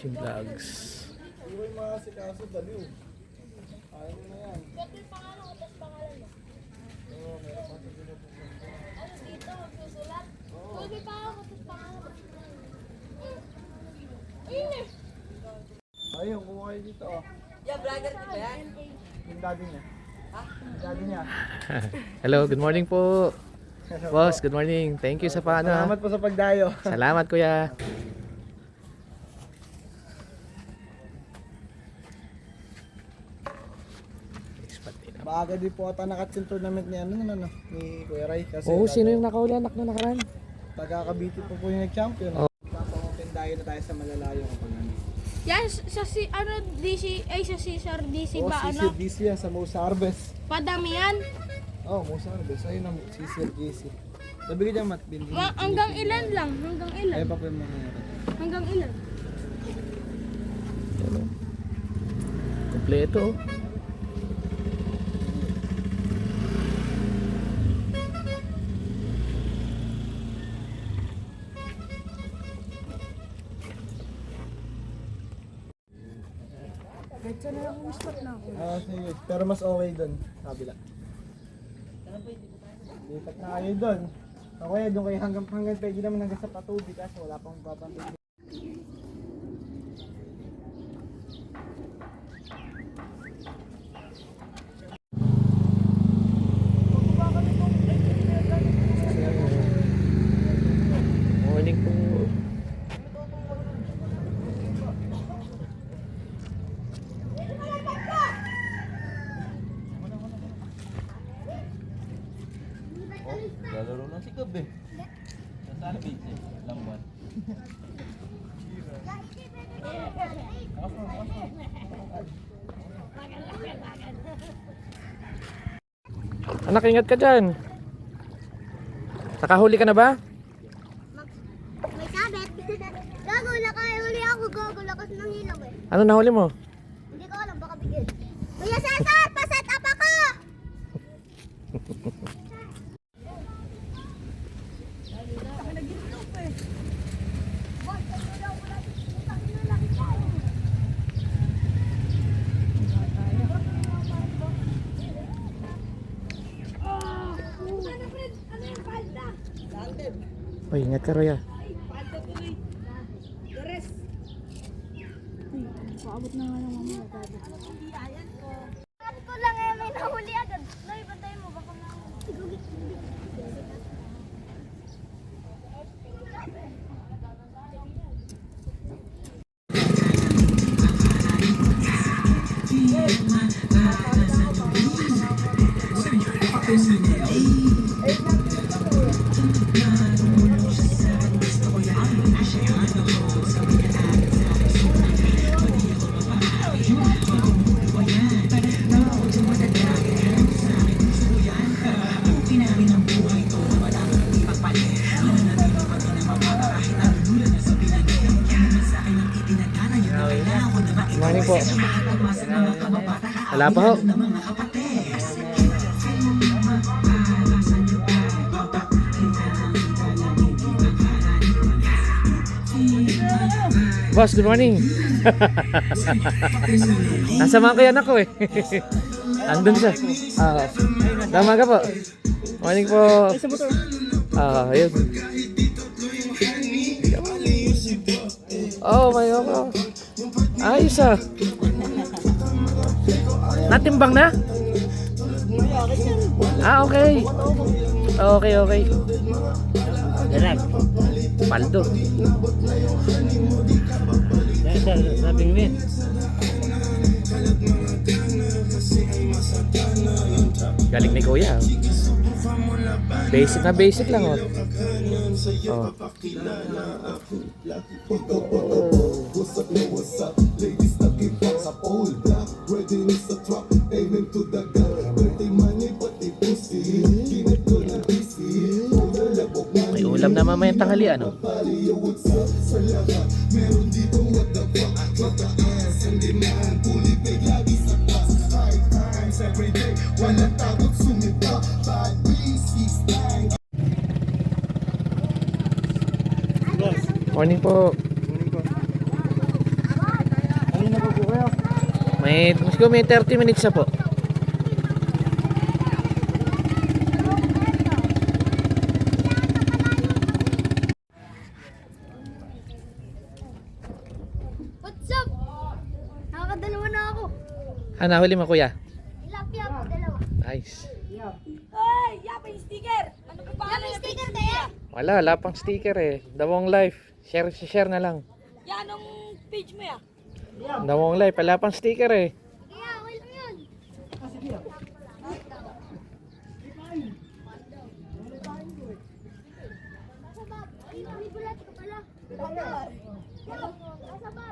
Fishing vlogs. Iwan mga si Kaso Daliw. Ayaw na yan. Pwede pangalan ko, tapos pangalan mo. Oo, meron pa sa ginagawa. Ano dito, magsusulat? Pwede pangalan ko, tapos pangalan mo. Ayun eh. Ayun, kumuha kayo dito. Oh. Yeah, vlogger ka ba yan? Yung daddy niya. Ha? Yung daddy niya. Hello, good morning po. Boss, good morning. Thank you sa paano. Salamat po sa pagdayo. Salamat kuya. Maaga din po ata nakatsin tournament ni ni Kuya Ray. Kasi Oo, sino yung nakahuli anak na nakaraan? taga-Cavite po yung nag-champion. Oh. Papangutin tayo na tayo sa malalayo kapag ano. Yan, sa si, ano, DC, ay sa Cesar DC Oh, ba, Sisir ano? DC yan sa Mosa Harvest. Padami yan. Oh, Mosa Harvest. Ayun ang Sisir DC. Sabi ko dyan, Matt. Hanggang ilan lang, hanggang ilan. Ayun pa po yung mga nangyari. Hanggang ilan. Kompleto. Oh. Diyan na lang yung spot na ako. Ah, sige. Pero mas okay doon. Kabila. Lipat na kayo doon. Okay, doon kayo hanggang pwede naman hanggang sa patubi kasi wala pang babantay. Morning po. Lalaro lang si Gab eh. Nasaan beach eh? Lamban. Anak, ingat ka dyan. Nakahuli ka na ba? May sabit. Gago, nakahuli ako. Gago, lakas ng ilaw eh. Ano nahuli mo? Hindi ko alam, baka bigyan. Kuya Cesar, paset up ako! Uy, ingat ka Roya. Paabot na nga lang mamaya. Bakit ko lang eh, may nahuli agad. Nay, bantayin mo, baka na. Morning po. Wala pa ho. Boss, good morning. Nasama ko yan ako eh. Andun siya. Tama ka po. Morning po. Ayun. Oh my God. Ayos ah. Natimbang na? Okay. Okay. Ganap. Paldo. Sabing min. Galing ni Kuya. Basic na basic lang oh. Oh. May ulam na mamayang tanghalian oh. Boss, Morning po. morning po. May 30 minutes na po. What's up? Nakakadalawa na ako. Nahuli mo kuya. Tilapia ako, dalawa. Nice. Ay, yapa yung sticker. Ano pa ba? May sticker kaya? Wala pang sticker eh. Dawong life. Share na lang. Yan ang page mo ya. Dawong life. Wala pang sticker eh. Kaya, okay lang yun. Ay, may bulat ka pala.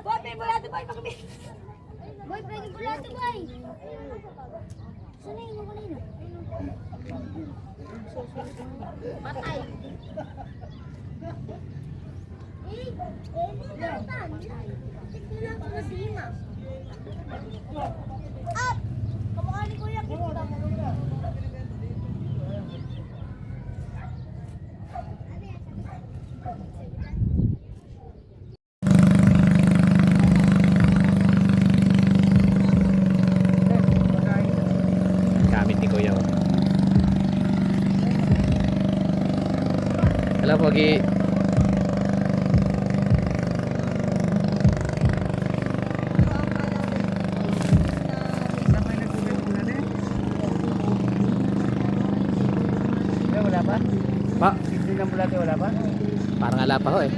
Boy, may bulate boy, makabit. Boy, pwede bulat ka, boy. Saan na yung kanina? Patay. Natan. Ito lang ako masima. Up! Kamukha ni Kuya Kita. Gamit ni kuya. Alam po, Wala pa? Pa, Hindi ng bulate, wala pa? parang ala pa ho eh.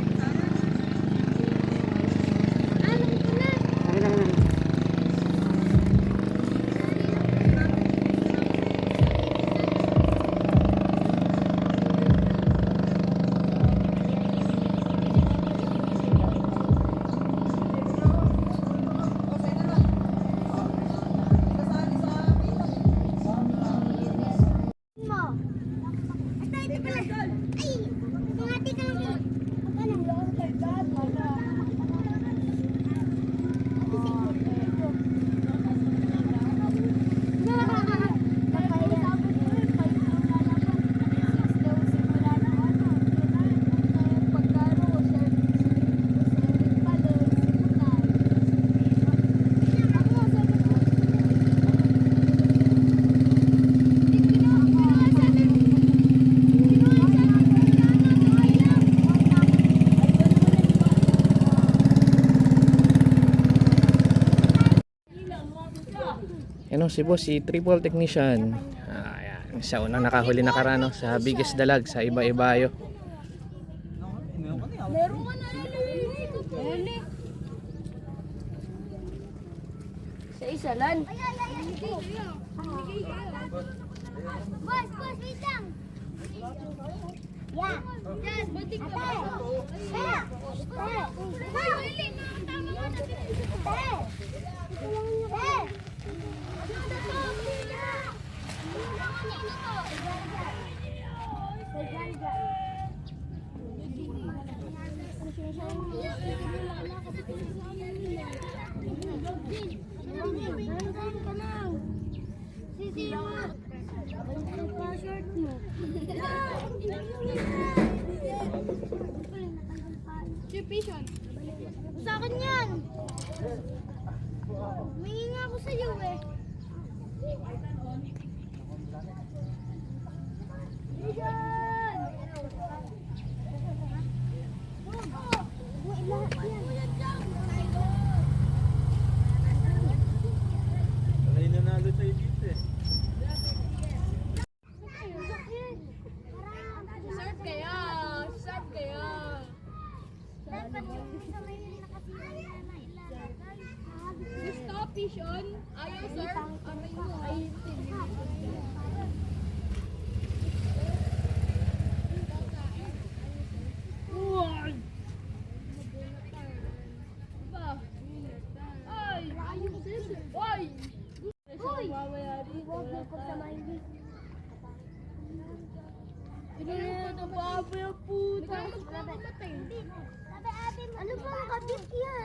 Mo. Ito pala. Ay! Bumati ka lang. Ano si boss, si triple technician. Ayan, siya unang nakahuli na karano sa biggest dalag sa iba-ibayo. Meron ka na Eli. Sa isalan. Boss, wait lang. Yeah. Yes, batik ka ba? Yeah. Eli, tama ka na. Sa akin yan. May nga ako sa iyo eh. Wala yung nanalo sa'yo dito eh. Surf kaya. Surf kaya. Dapat yung isa may nakasira na ilalagay. Stop fish on. Ayaw surf. Aray mo. Ay, Ano ba ang kabit yan?